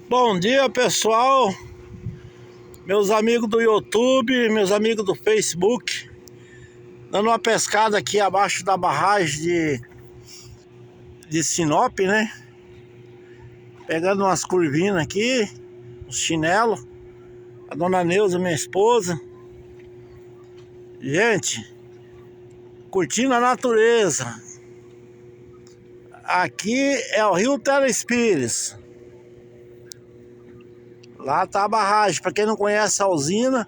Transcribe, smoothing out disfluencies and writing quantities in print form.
Bom dia, pessoal, meus amigos do YouTube, meus amigos do Facebook, dando uma pescada aqui abaixo da barragem de Sinop, né? Pegando umas curvinas aqui, uns chinelos, a dona Neuza, minha esposa. Gente, curtindo a natureza. Aqui é o Rio Telespires. Lá tá a barragem, para quem não conhece a usina,